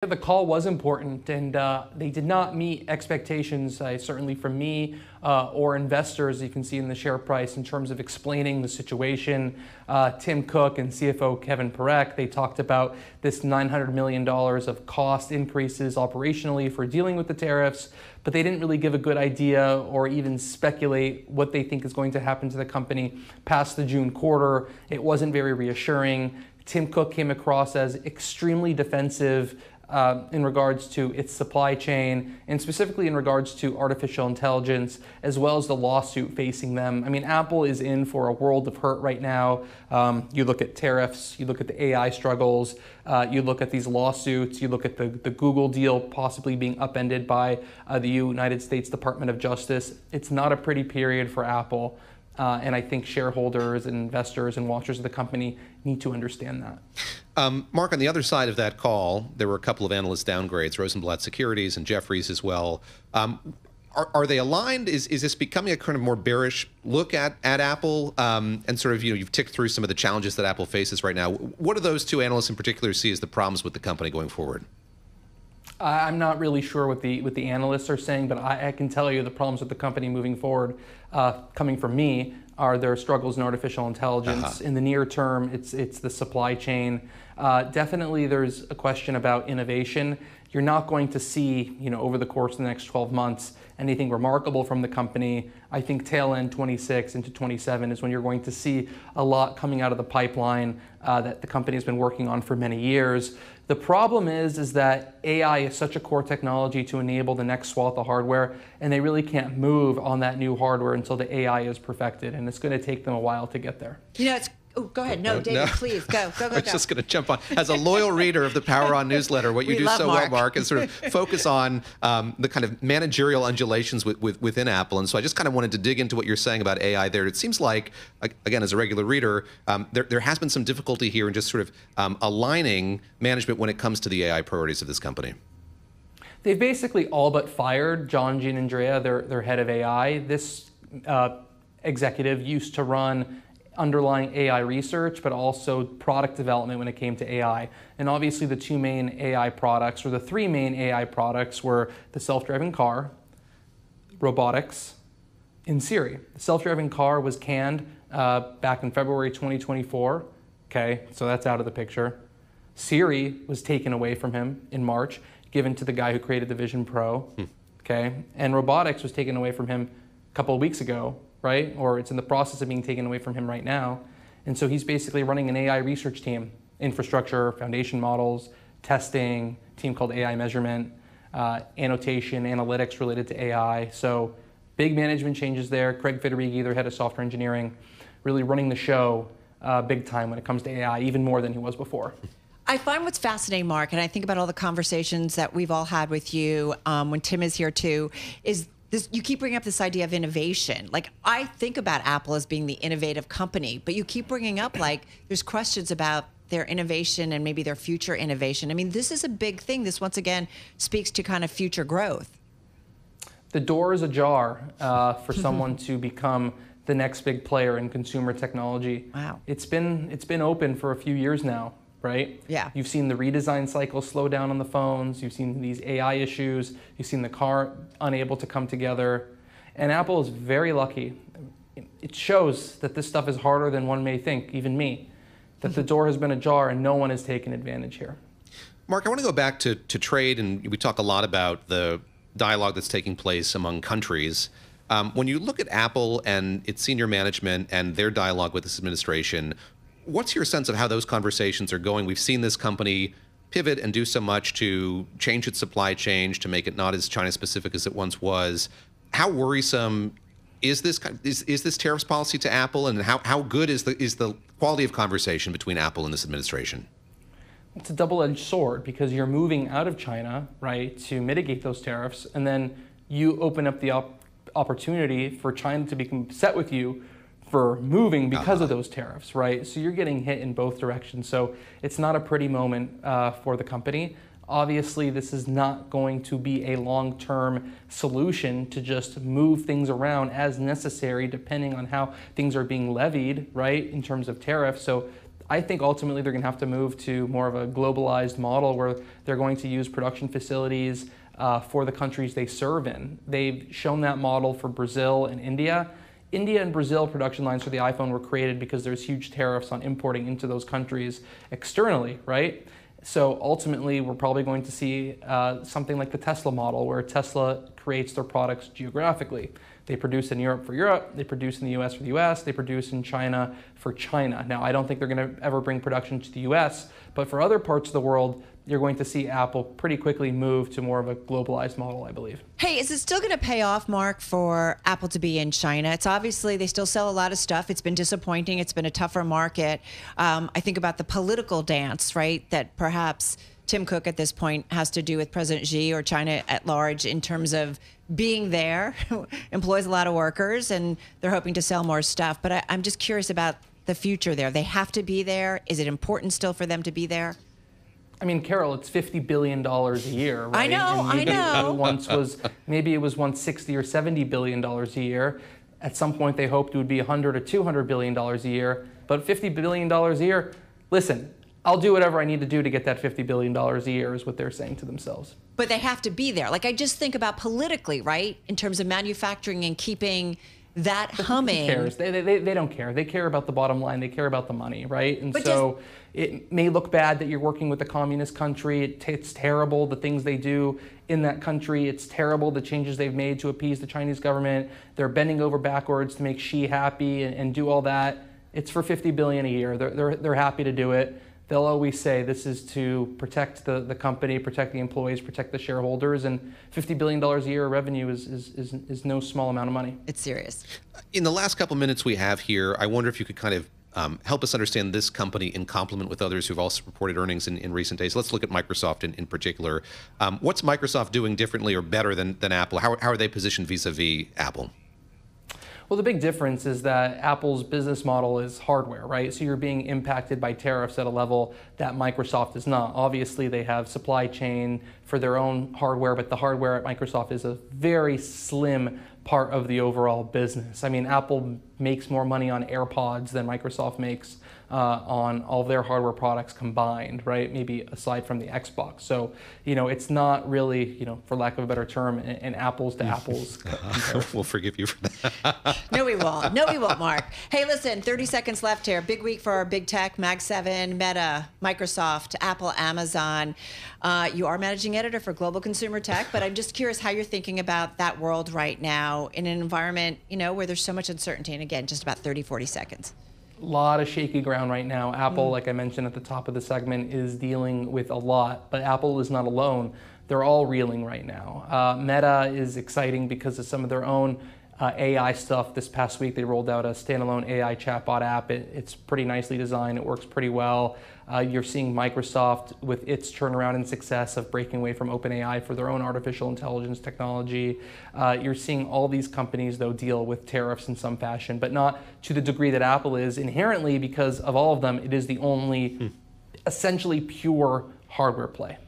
The call was important, and they did not meet expectations, certainly from me or investors, you can see in the share price, in terms of explaining the situation. Tim Cook and CFO Kevin Parekh, they talked about this $900 million of cost increases operationally for dealing with the tariffs, but they didn't really give a good idea or even speculate what they think is going to happen to the company past the June quarter. It wasn't very reassuring. Tim Cook came across as extremely defensive in regards to its supply chain, and specifically in regards to artificial intelligence, as well as the lawsuit facing them. I mean, Apple is in for a world of hurt right now. You look at tariffs, you look at the AI struggles, you look at these lawsuits, you look at the Google deal possibly being upended by the United States Department of Justice. It's not a pretty period for Apple. And I think shareholders and investors and watchers of the company need to understand that. Mark, on the other side of that call, there were a couple of analyst downgrades, Rosenblatt Securities and Jefferies as well. Are they aligned? Is this becoming a kind of more bearish look at Apple? And sort of, you've ticked through some of the challenges that Apple faces right now. What do those two analysts in particular see as the problems with the company going forward? I'm not really sure what the analysts are saying, but I can tell you the problems with the company moving forward, coming from me, are their struggles in artificial intelligence. In the near term, it's the supply chain. Definitely, there's a question about innovation. You're not going to see, over the course of the next 12 months, anything remarkable from the company. I think tail end 26 into 27 is when you're going to see a lot coming out of the pipeline that the company has been working on for many years. The problem is that AI is such a core technology to enable the next swath of hardware, and they really can't move on that new hardware until the AI is perfected, and it's going to take them a while to get there. Oh, go ahead. No, David, please, go. I was just going to jump on. As a loyal reader of the Power On newsletter, what you do so well, Mark, is sort of focus on the kind of managerial undulations within Apple. And so I just kind of wanted to dig into what you're saying about AI there. It seems like, again, as a regular reader, there has been some difficulty here in just sort of aligning management when it comes to the AI priorities of this company. They've basically all but fired John Giannandrea, their head of AI. This executive used to run underlying AI research, but also product development when it came to AI. And obviously the two main AI products, or the three main AI products, were the self-driving car, robotics, and Siri. The self-driving car was canned back in February 2024. Okay, so that's out of the picture. Siri was taken away from him in March, given to the guy who created the Vision Pro. Okay, and robotics was taken away from him a couple of weeks ago, right? Or it's in the process of being taken away from him right now. And so he's basically running an AI research team, infrastructure, foundation models, testing, team called AI measurement, annotation, analytics related to AI. So big management changes there. Craig Federighi, their head of software engineering, really running the show big time when it comes to AI, even more than he was before. I find what's fascinating, Mark, and I think about all the conversations that we've all had with you when Tim is here too, is you keep bringing up this idea of innovation. Like, I think about Apple as being the innovative company, but you keep bringing up, like, there's questions about their innovation and maybe their future innovation. I mean, this is a big thing. This, once again, speaks to kind of future growth. The door is ajar for someone to become the next big player in consumer technology. Wow. It's been open for a few years now, right? Yeah. You've seen the redesign cycle slow down on the phones. You've seen these AI issues. You've seen the car unable to come together. And Apple is very lucky. It shows that this stuff is harder than one may think, even me, that the door has been ajar and no one has taken advantage here. Mark, I want to go back to trade, and we talk a lot about the dialogue that's taking place among countries. When you look at Apple and its senior management and their dialogue with this administration, what's your sense of how those conversations are going? We've seen this company pivot and do so much to change its supply chain, to make it not as China-specific as it once was. How worrisome is this tariffs policy to Apple, and how good is the quality of conversation between Apple and this administration? It's a double-edged sword, because you're moving out of China, right, to mitigate those tariffs, and then you open up the opportunity for China to be upset with you for moving because of those tariffs, right? So you're getting hit in both directions. So it's not a pretty moment for the company. Obviously, this is not going to be a long-term solution to just move things around as necessary, depending on how things are being levied, right, in terms of tariffs. So I think ultimately they're going to have to move to more of a globalized model where they're going to use production facilities for the countries they serve in. They've shown that model for Brazil and India. India and Brazil production lines for the iPhone were created because there's huge tariffs on importing into those countries externally, right? So ultimately, we're probably going to see something like the Tesla model, where Tesla creates their products geographically. They produce in Europe for Europe, they produce in the US for the US, they produce in China for China. Now, I don't think they're going to ever bring production to the US, but for other parts of the world, you're going to see Apple pretty quickly move to more of a globalized model, I believe. Hey, is it still going to pay off, Mark, for Apple to be in China? It's obviously, they still sell a lot of stuff. It's been disappointing. It's been a tougher market. I think about the political dance, right, that perhaps Tim Cook at this point has to do with President Xi or China at large in terms of being there, employs a lot of workers, and they're hoping to sell more stuff. But I'm just curious about the future there. They have to be there. Is it important still for them to be there? I mean, Carol, it's $50 billion a year, right? I know, and maybe I know. Maybe it was once $60 or $70 billion a year. At some point, they hoped it would be $100 or $200 billion a year. But $50 billion a year, listen, I'll do whatever I need to do to get that $50 billion a year is what they're saying to themselves. But they have to be there. Like, I just think about politically, right, in terms of manufacturing and keeping that humming. Who cares? They don't care. They care about the bottom line. They care about the money, right? And so it may look bad that you're working with a communist country. It's terrible, the things they do in that country. It's terrible, the changes they've made to appease the Chinese government. They're bending over backwards to make Xi happy and do all that. It's for $50 billion a year. They're happy to do it. They'll always say this is to protect the company, protect the employees, protect the shareholders, and $50 billion a year of revenue is no small amount of money. It's serious. In the last couple minutes we have here, I wonder if you could kind of help us understand this company in complement with others who've also reported earnings in recent days. Let's look at Microsoft in particular. What's Microsoft doing differently or better than Apple? How are they positioned vis-a-vis Apple? Well, the big difference is that Apple's business model is hardware, right? So you're being impacted by tariffs at a level that Microsoft is not. Obviously, they have supply chain for their own hardware, but the hardware at Microsoft is a very slim part of the overall business. I mean, Apple makes more money on AirPods than Microsoft makes on all of their hardware products combined, right? Maybe aside from the Xbox. So, it's not really, for lack of a better term, an apples to apples comparison. We'll forgive you for that. No, we won't. No, we won't, Mark. Hey, listen, 30 seconds left here. Big week for our big tech, Mag 7, Meta, Microsoft, Apple, Amazon. You are managing editor for Global Consumer Tech, but I'm just curious how you're thinking about that world right now in an environment, where there's so much uncertainty. And again, just about 30, 40 seconds. A lot of shaky ground right now. Apple, like I mentioned at the top of the segment, is dealing with a lot, but Apple is not alone. They're all reeling right now. Meta is exciting because of some of their own AI stuff. This past week, they rolled out a standalone AI chatbot app. It's pretty nicely designed. It works pretty well. You're seeing Microsoft with its turnaround and success of breaking away from OpenAI for their own artificial intelligence technology. You're seeing all these companies, though, deal with tariffs in some fashion, but not to the degree that Apple is. Inherently, because of all of them, it is the only essentially pure hardware play.